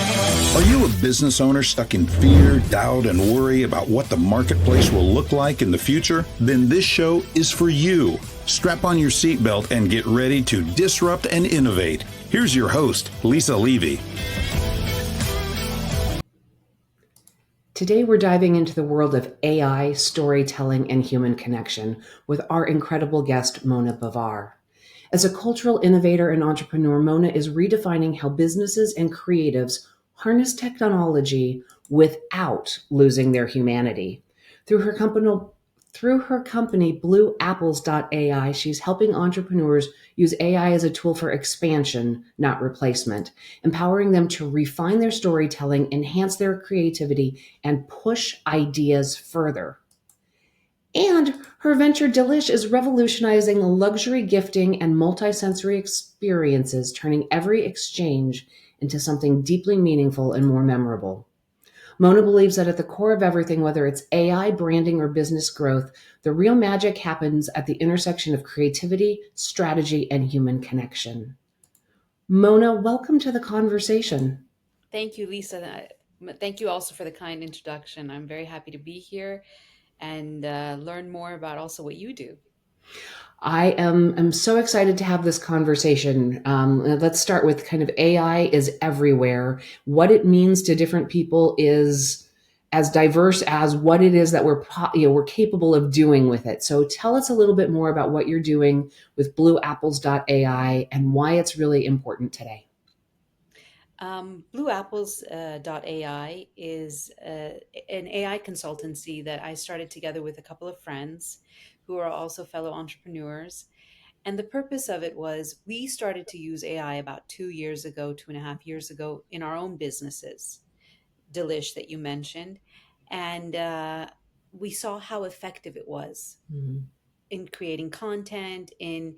Are you a business owner stuck in fear, doubt, and worry about what the marketplace will look like in the future? Then this show is for you. Strap on your seatbelt and get ready to disrupt and innovate. Here's your host, Lisa Levy. Today, we're diving into the world of AI, storytelling, and human connection with our incredible guest, Mona Bavar. As a cultural innovator and entrepreneur, Mona is redefining how businesses and creatives harness technology without losing their humanity. Through her company, BlueApples.ai, she's helping entrepreneurs use AI as a tool for expansion, not replacement, empowering them to refine their storytelling, enhance their creativity, and push ideas further. And her venture Delish is revolutionizing luxury gifting and multisensory experiences, turning every exchange into something deeply meaningful and more memorable. Mona believes that at the core of everything, whether it's AI, branding, or business growth, the real magic happens at the intersection of creativity, strategy, and human connection. Mona, welcome to the conversation. Thank you, Lisa. Thank you also for the kind introduction. I'm very happy to be here and learn more about also what you do. I am so excited to have this conversation. Let's start with kind of AI is everywhere. What it means to different people is as diverse as what it is that we're capable of doing with it. So tell us a little bit more about what you're doing with BlueApples.ai and why it's really important today. BlueApples.ai is an AI consultancy that I started together with a couple of friends who are also fellow entrepreneurs. And the purpose of it was we started to use AI about 2 years ago, 2.5 years ago in our own businesses, Delish that you mentioned. And we saw how effective it was Mhm. in creating content, in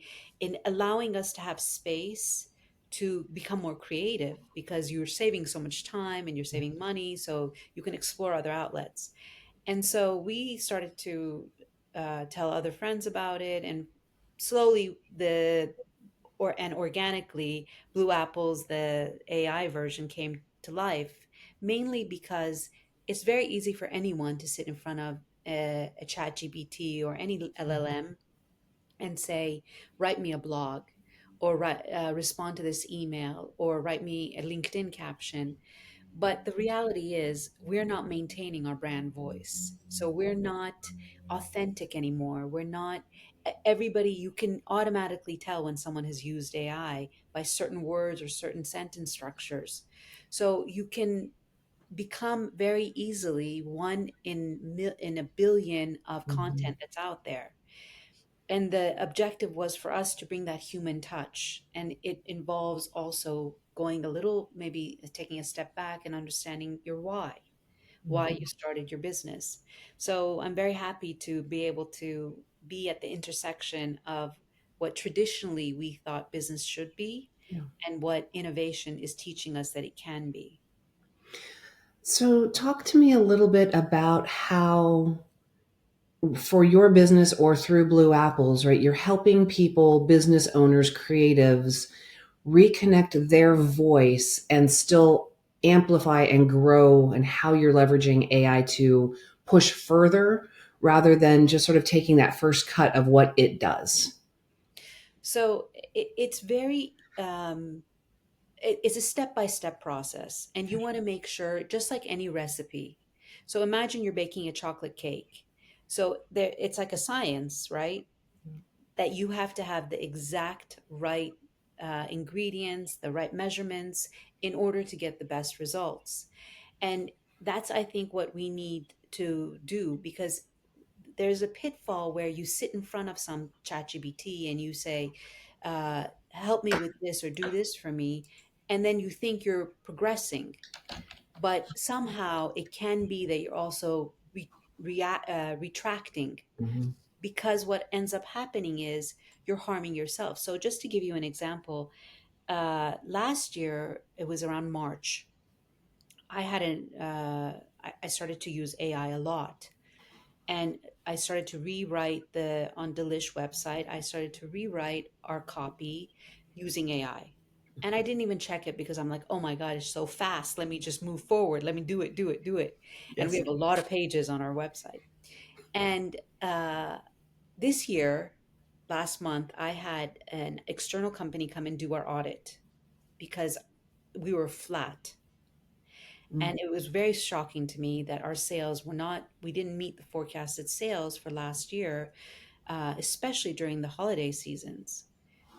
allowing us to have space to become more creative because you're saving so much time and you're saving money, so you can explore other outlets. And so we started to tell other friends about it, and slowly and organically, Blue Apples, the AI version, came to life, mainly because it's very easy for anyone to sit in front of a chat GPT or any LLM and say, write me a blog, or respond to this email, or write me a LinkedIn caption. But the reality is, we're not maintaining our brand voice. So we're not authentic anymore. We're not everybody. You can automatically tell when someone has used AI by certain words or certain sentence structures. So you can become very easily one in a billion of Mhm. content that's out there. And the objective was for us to bring that human touch, and it involves also going a little, maybe taking a step back and understanding your why you started your business. So I'm very happy to be able to be at the intersection of what traditionally we thought business should be Yeah. and what innovation is teaching us that it can be. So talk to me a little bit about how for your business or through Blue Apples, right? You're helping people, business owners, creatives reconnect their voice and still amplify and grow, and how you're leveraging AI to push further rather than just sort of taking that first cut of what it does. So it's very it's a step by step process, and you want to make sure, just like any recipe. So imagine you're baking a chocolate cake. So there, it's like a science, right? That you have to have the exact right ingredients, the right measurements in order to get the best results. And that's, I think, what we need to do, because there's a pitfall where you sit in front of some chat GBT and you say, help me with this or do this for me. And then you think you're progressing, but somehow it can be that you're also retracting, Mhm. because what ends up happening is you're harming yourself. So just to give you an example, last year, it was around March, I started to use AI a lot, and I started to rewrite on Delish website. I started to rewrite our copy using AI. And I didn't even check it because I'm like, oh my God, it's so fast. Let me just move forward. Let me do it, do it, do it. And we Yes. have a lot of pages on our website. And this year, last month, I had an external company come and do our audit because we were flat. Mm. And it was very shocking to me that our sales were not, we didn't meet the forecasted sales for last year, especially during the holiday seasons,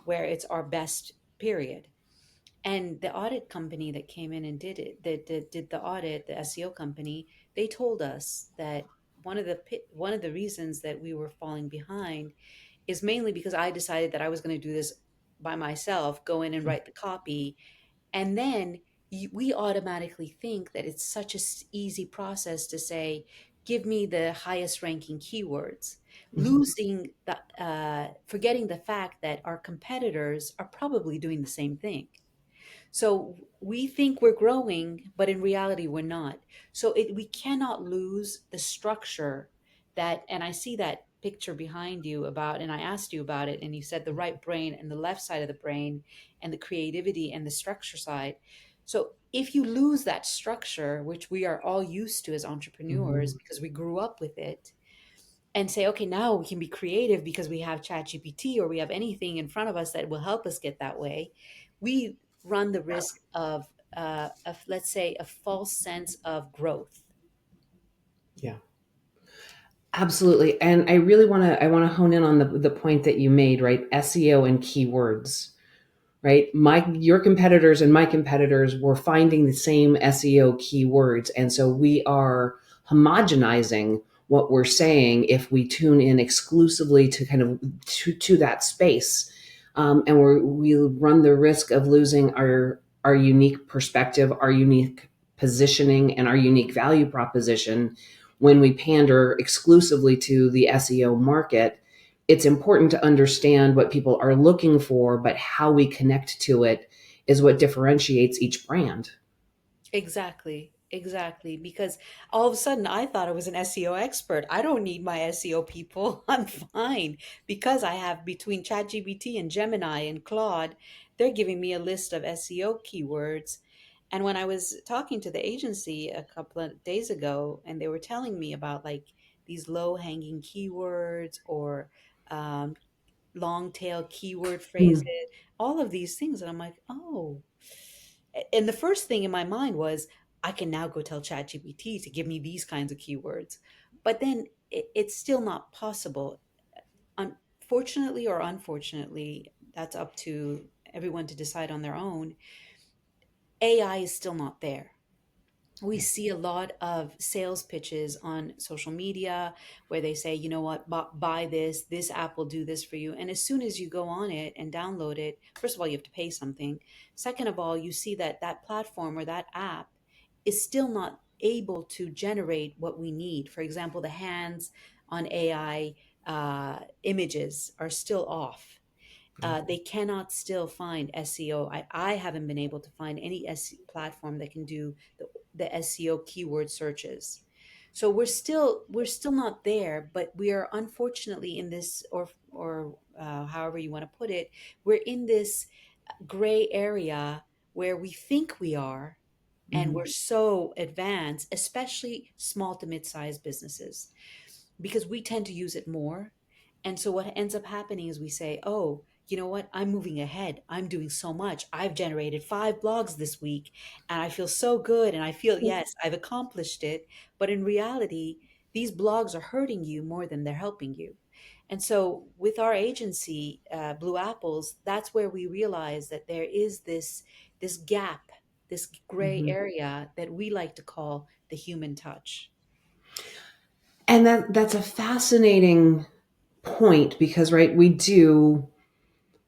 where it's our best period. And the audit company that came in and did it, that did the audit, the SEO company, they told us that one of the reasons that we were falling behind is mainly because I decided that I was going to do this by myself, go in and write the copy, and then we automatically think that it's such a easy process to say, give me the highest ranking keywords, Mhm. losing forgetting the fact that our competitors are probably doing the same thing. So we think we're growing, but in reality, we're not. So we cannot lose the structure that, and I see that picture behind you about, and I asked you about it, and you said the right brain and the left side of the brain, and the creativity and the structure side. So if you lose that structure, which we are all used to as entrepreneurs Mhm. because we grew up with it, and say, okay, now we can be creative because we have ChatGPT or we have anything in front of us that will help us get that way, we run the risk of let's say, a false sense of growth. Yeah. Absolutely. And I want to hone in on the point that you made, right? SEO and keywords, right? Your competitors and my competitors were finding the same SEO keywords. And so we are homogenizing what we're saying if we tune in exclusively to kind of to that space. And we run the risk of losing our unique perspective, our unique positioning, and our unique value proposition when we pander exclusively to the SEO market. It's important to understand what people are looking for, but how we connect to it is what differentiates each brand. Exactly, exactly. Because all of a sudden I thought I was an SEO expert. I don't need my SEO people. I'm fine because I have, between ChatGPT and Gemini and Claude, they're giving me a list of SEO keywords. And when I was talking to the agency a couple of days ago, and they were telling me about like these low hanging keywords or um, long tail keyword phrases, Mm. all of these things. And I'm like, oh. And the first thing in my mind was, I can now go tell ChatGPT to give me these kinds of keywords. But then it's still not possible. Unfortunately or unfortunately, that's up to everyone to decide on their own. AI is still not there. We see a lot of sales pitches on social media where they say, you know what, buy this, this app will do this for you. And as soon as you go on it and download it, first of all, you have to pay something. Second of all, you see that that platform or that app is still not able to generate what we need. For example, the hands on AI images are still off. Yeah. They cannot still find SEO. I haven't been able to find any platform that can do the SEO keyword searches. So we're still not there, but we are unfortunately in this, or however you want to put it, we're in this gray area where we think we are, and Mhm. we're so advanced, especially small to mid-sized businesses, because we tend to use it more. And so what ends up happening is we say, oh, you know what? I'm moving ahead. I'm doing so much. I've generated 5 blogs this week and I feel so good. And I feel, yes, I've accomplished it. But in reality, these blogs are hurting you more than they're helping you. And so with our agency, Blue Apples, that's where we realize that there is this gap, this gray Mhm. area that we like to call the human touch. And that's a fascinating point because, right, we do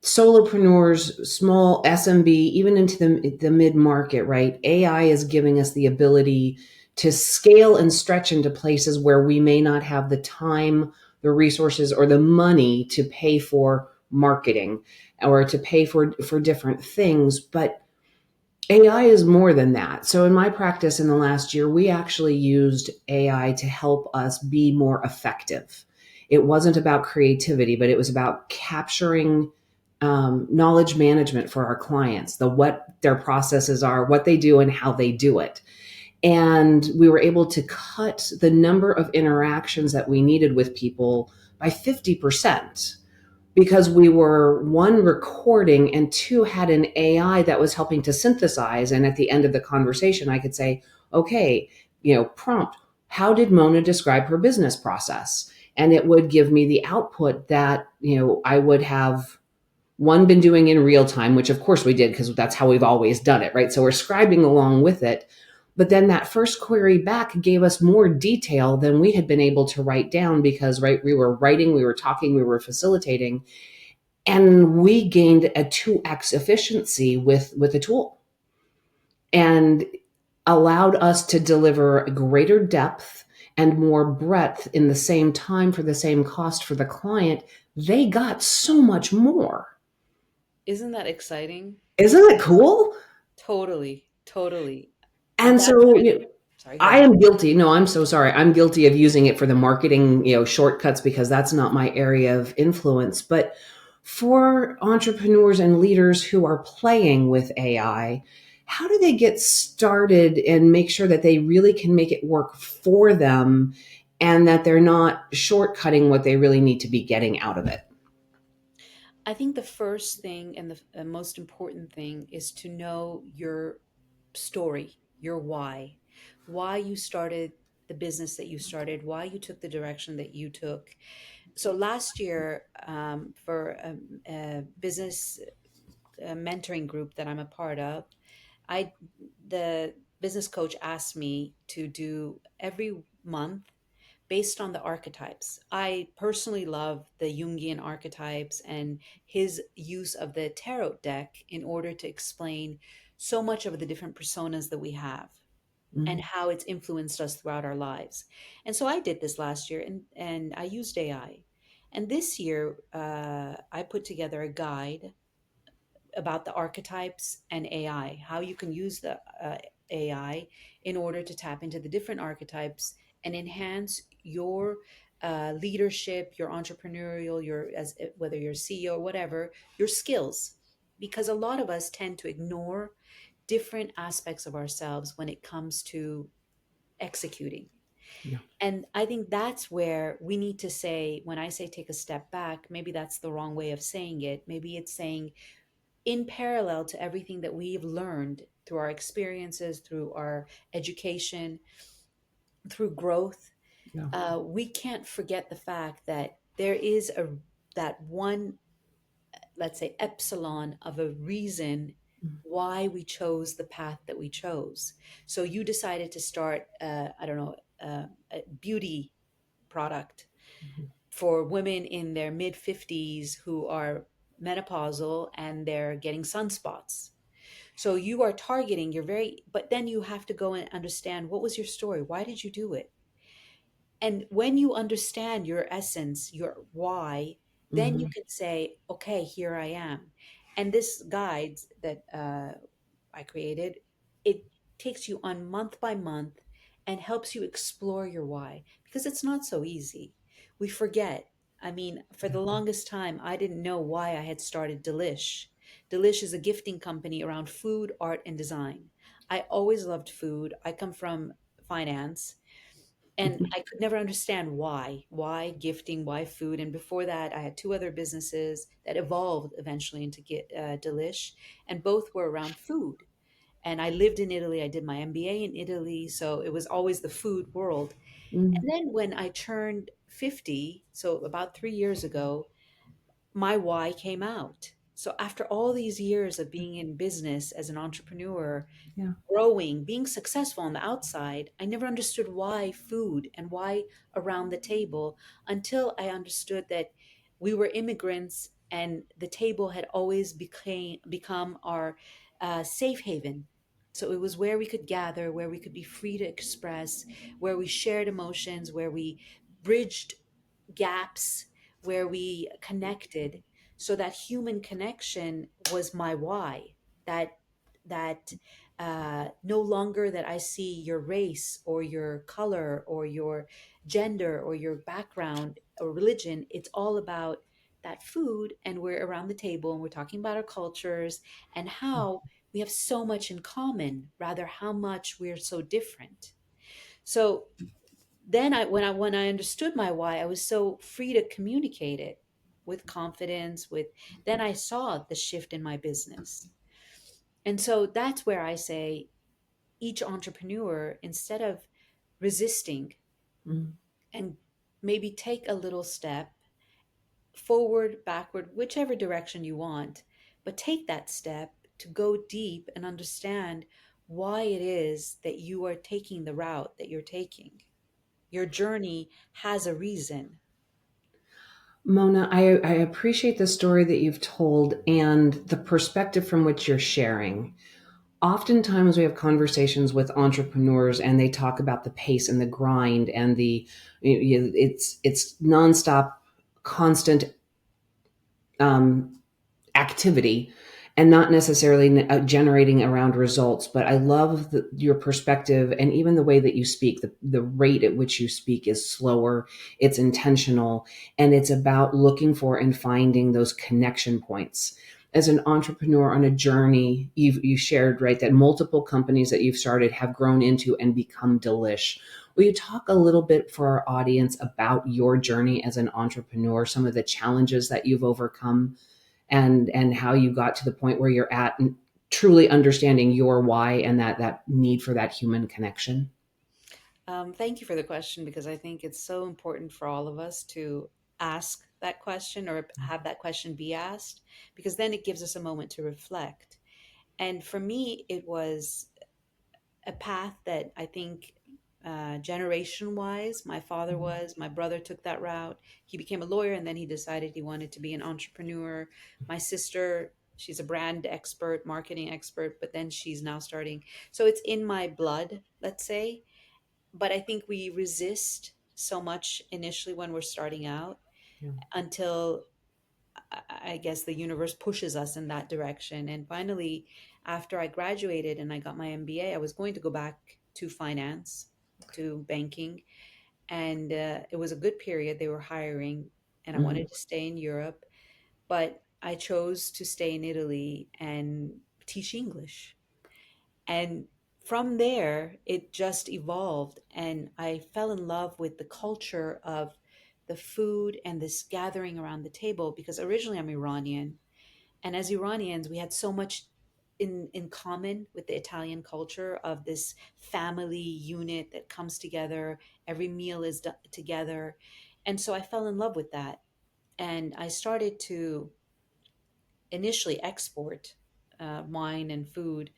solopreneurs, small SMB, even into the mid market, right? AI is giving us the ability to scale and stretch into places where we may not have the time, the resources, or the money to pay for marketing or to pay for different things. But AI is more than that. So in my practice in the last year, we actually used AI to help us be more effective. It wasn't about creativity, but it was about capturing knowledge management for our clients, the what their processes are, what they do, and how they do it. And we were able to cut the number of interactions that we needed with people by 50% because we were one recording and two had an AI that was helping to synthesize. And at the end of the conversation, I could say, okay, prompt, how did Mona describe her business process? And it would give me the output that, I would have one been doing in real time, which of course we did because that's how we've always done it, right? So we're scribing along with it. But then that first query back gave us more detail than we had been able to write down because, right, we were writing, we were talking, we were facilitating, and we gained a 2x efficiency with the tool and allowed us to deliver greater depth and more breadth in the same time for the same cost for the client. They got so much more. Isn't that exciting? Isn't it cool? Totally, totally. And And that's so really, sorry, go I ahead. am guilty. No, I'm so sorry. I'm guilty of using it for the marketing, shortcuts because that's not my area of influence. But for entrepreneurs and leaders who are playing with AI, how do they get started and make sure that they really can make it work for them and that they're not shortcutting what they really need to be getting out of it? I think the first thing and the most important thing is to know your story, your why you started the business that you started, why you took the direction that you took. So last year, for a business mentoring group that I'm a part of, I the business coach asked me to do every month based on the archetypes. I personally love the Jungian archetypes and his use of the tarot deck in order to explain so much of the different personas that we have and Mm, how it's influenced us throughout our lives. And so I did this last year, and I used AI. And this year, I put together a guide about the archetypes and AI, how you can use the AI in order to tap into the different archetypes and enhance your leadership, your entrepreneurial, your as whether you're CEO or whatever, your skills. Because a lot of us tend to ignore different aspects of ourselves when it comes to executing. yeah, And I think that's where we need to say, when I say take a step back, maybe that's the wrong way of saying it. Maybe it's saying, in parallel to everything that we've learned through our experiences, through our education, through growth, yeah, we can't forget the fact that there is that one, let's say, epsilon of a reason mm, why we chose the path that we chose. So you decided to start, I don't know, a beauty product mhm, for women in their mid 50s who are menopausal and they're getting sunspots. So you are targeting, you're very, but then you have to go and understand, what was your story? Why did you do it? And when you understand your essence, your why, then you mhm, can say, okay, here I am. And this guide that I created, it takes you on month by month and helps you explore your why, because it's not so easy. We forget. I mean, for yeah, the longest time, I didn't know why I had started Delish. Delish is a gifting company around food, art, and design. I always loved food. I come from finance, and mhm, I could never understand why gifting, why food. And before that, I had two other businesses that evolved eventually into Delish, and both were around food. And I lived in Italy. I did my MBA in Italy, so it was always the food world. mm, And then when I turned 50, so about 3 years ago, my why came out. So after all these years of being in business as an entrepreneur, yeah, growing, being successful on the outside, I never understood why food and why around the table, until I understood that we were immigrants and the table had always become our safe haven. So it was where we could gather, where we could be free to express, where we shared emotions, where we bridged gaps, where we connected. So that human connection was my why. That no longer that I see your race or your color or your gender or your background or religion. It's all about that food and we're around the table and we're talking about our cultures and how we have so much in common, rather how much we're so different. So then when I understood my why, I was so free to communicate it with confidence. With then I saw the shift in my business, and so that's where I say each entrepreneur, instead of resisting Mhm. and maybe take a little step forward, backward, whichever direction you want, but take that step to go deep and understand why it is that you are taking the route that you're taking. Your journey has a reason. Mona, I appreciate the story that you've told and the perspective from which you're sharing. Oftentimes, we have conversations with entrepreneurs, and they talk about the pace and the grind and it's nonstop, constant activity, and not necessarily generating around results. But I love your perspective, and even the way that you speak. The rate at which you speak is slower, it's intentional, and it's about looking for and finding those connection points. As an entrepreneur on a journey, you shared, right, that multiple companies that you've started have grown into and become Delish. Will you talk a little bit for our audience about your journey as an entrepreneur, some of the challenges that you've overcome, and how you got to the point where you're at, and truly understanding your why and that need for that human connection? Thank you for the question because I think it's so important for all of us to ask that question or have that question be asked because then it gives us a moment to reflect. And for me, it was a path that I think generation wise, my father was, my brother took that route. He became a lawyer and then he decided he wanted to be an entrepreneur. My sister, she's a brand expert, marketing expert, but then she's now starting. So it's in my blood, let's say. But I think we resist so much initially when we're starting out Yeah. until I guess the universe pushes us in that direction. And finally, after I graduated and I got my MBA, I was going to go back to finance, to banking. And it was a good period. They were hiring, and I Mm-hmm. wanted to stay in Europe. But I chose to stay in Italy and teach English. And from there, it just evolved. And I fell in love with the culture of the food and this gathering around the table because originally I'm Iranian. And as Iranians, we had so much in common with the Italian culture of this family unit that comes together. Every meal is together. And so I fell in love with that. And I started to initially export wine and food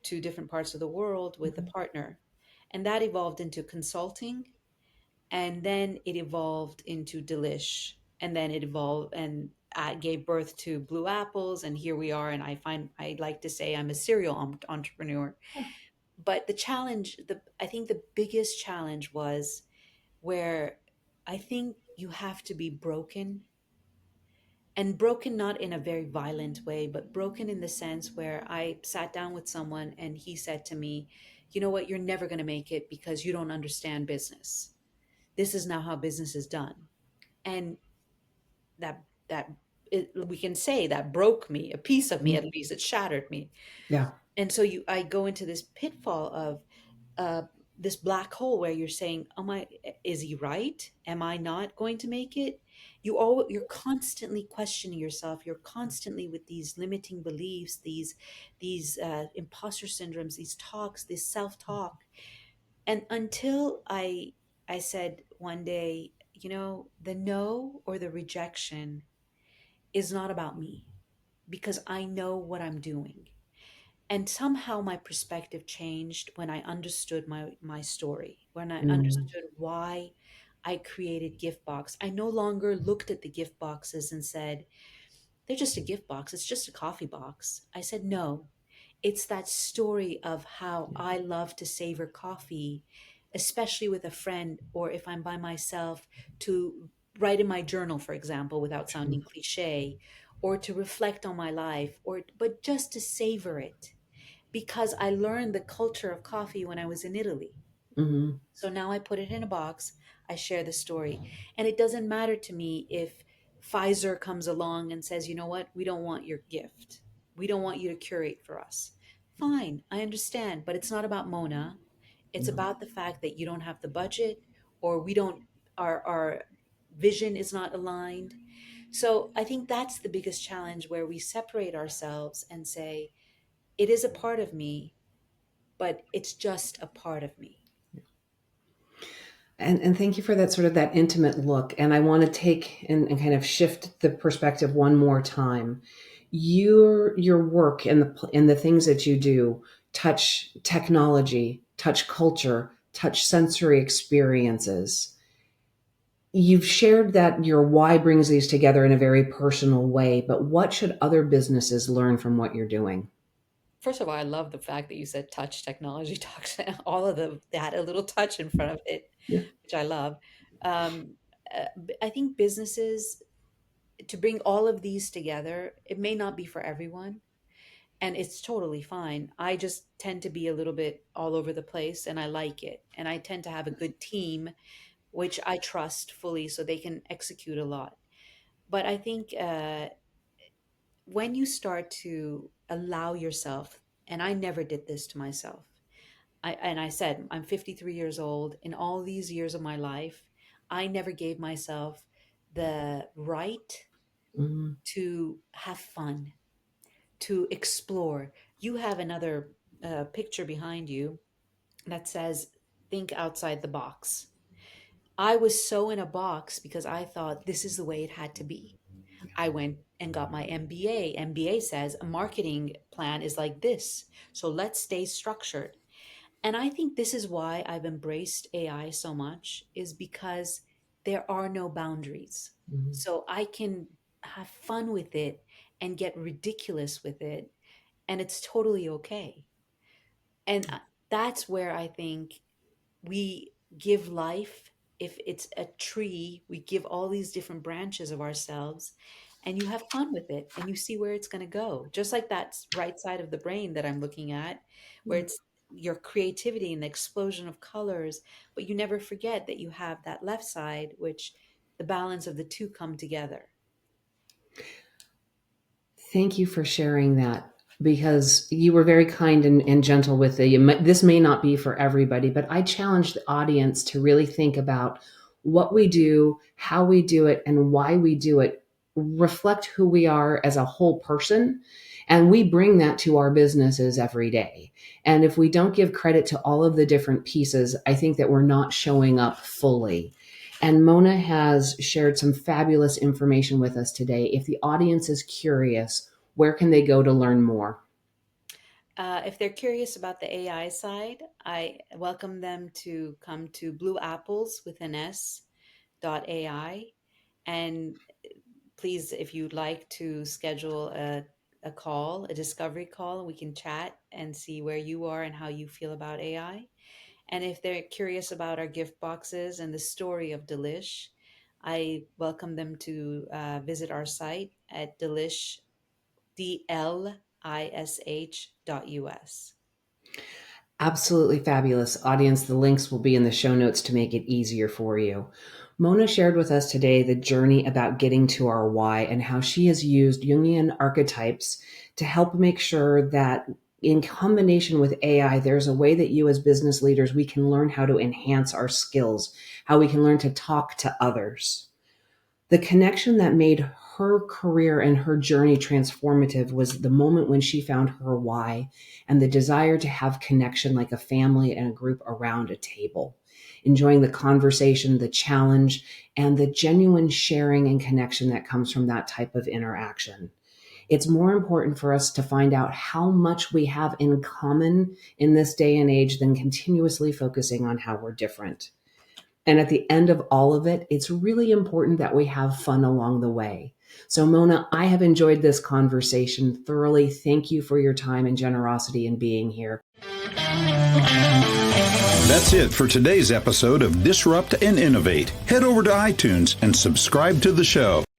to different parts of the world with a partner. And that evolved into consulting. And then it evolved into Delish. And then it evolved and gave birth to Blue Apples. And here we are. And I like to say I'm a serial entrepreneur. But the challenge, I think the biggest challenge was where I think you have to be broken, and broken not in a very violent way, but broken in the sense where I sat down with someone and he said to me, you know what, you're never going to make it because you don't understand business. This is now how business is done. And that we can say that broke me, a piece of me at least, it shattered me. Yeah. And so I go into this pitfall of uh, this black hole where you're saying, "Oh my, is he right? Am I not going to make it?" You're constantly questioning yourself. You're constantly with these limiting beliefs, these imposter syndromes, these talks, this self talk, and until I said one day, the no or the rejection is not about me because I know what I'm doing. And somehow my perspective changed when I understood my story, when I Mm-hmm. understood why I created gift box. I no longer looked at the gift boxes and said, they're just a gift box, it's just a coffee box. I said, no, it's that story of how Yeah. I love to savor coffee, especially with a friend or if I'm by myself, to write in my journal, for example, without sounding cliche, or to reflect on my life, or but just to savor it because I learned the culture of coffee when I was in Italy. Mm-hmm. So now I put it in a box, I share the story. And it doesn't matter to me if Pfizer comes along and says, you know what, we don't want your gift. We don't want you to curate for us. Fine, I understand, but it's not about Mona. It's about the fact that you don't have the budget, or we don't, our vision is not aligned. So I think that's the biggest challenge, where we separate ourselves and say, it is a part of me, but it's just a part of me. And thank you for that sort of that intimate look. And I want to take and kind of shift the perspective one more time. Your work and the things that you do touch technology, touch culture, touch sensory experiences. You've shared that your why brings these together in a very personal way, but what should other businesses learn from what you're doing? First of all, I love the fact that you said touch technology, touch all of them. They had a little touch in front of it, Yeah. which I love. Um, I think businesses, to bring all of these together, it may not be for everyone, and it's totally fine. I just tend to be a little bit all over the place, and I like it. And I tend to have a good team, which I trust fully, so they can execute a lot. But I think when you start to allow yourself, and I never did this to myself. I said, I'm 53 years old. In all these years of my life, I never gave myself the right Mhm. to have fun, to explore. You have another picture behind you that says, think outside the box. I was so in a box because I thought this is the way it had to be. I went and got my MBA. MBA says a marketing plan is like this. So let's stay structured. And I think this is why I've embraced AI so much, is because there are no boundaries. Mhm. So I can have fun with it and get ridiculous with it, and it's totally okay. And that's where I think we give life. If it's a tree, we give all these different branches of ourselves, and you have fun with it and you see where it's going to go. Just like that right side of the brain that I'm looking at, where Yeah. it's your creativity and the explosion of colors, but you never forget that you have that left side, which the balance of the two come together. Thank you for sharing that, because you were very kind and gentle with it. This may not be for everybody, but I challenge the audience to really think about what we do, how we do it, and why we do it. Reflect who we are as a whole person. And we bring that to our businesses every day. And if we don't give credit to all of the different pieces, I think that we're not showing up fully. And Mona has shared some fabulous information with us today. If the audience is curious, where can they go to learn more? If they're curious about the AI side, I welcome them to come to Blue Apples with an S .ai. And please, if you'd like to schedule a call, a discovery call, we can chat and see where you are and how you feel about AI. And if they're curious about our gift boxes and the story of Delish, I welcome them to visit our site at dlish.us. Absolutely fabulous. Audience, the links will be in the show notes to make it easier for you. Mona shared with us today the journey about getting to our why and how she has used Jungian archetypes to help make sure that in combination with AI, there's a way that you as business leaders, we can learn how to enhance our skills, how we can learn to talk to others. The connection that made her career and her journey transformative was the moment when she found her why and the desire to have connection like a family and a group around a table, enjoying the conversation, the challenge, and the genuine sharing and connection that comes from that type of interaction. It's more important for us to find out how much we have in common in this day and age than continuously focusing on how we're different. And at the end of all of it, it's really important that we have fun along the way. So, Mona, I have enjoyed this conversation thoroughly. Thank you for your time and generosity in being here. That's it for today's episode of Disrupt and Innovate. Head over to iTunes and subscribe to the show.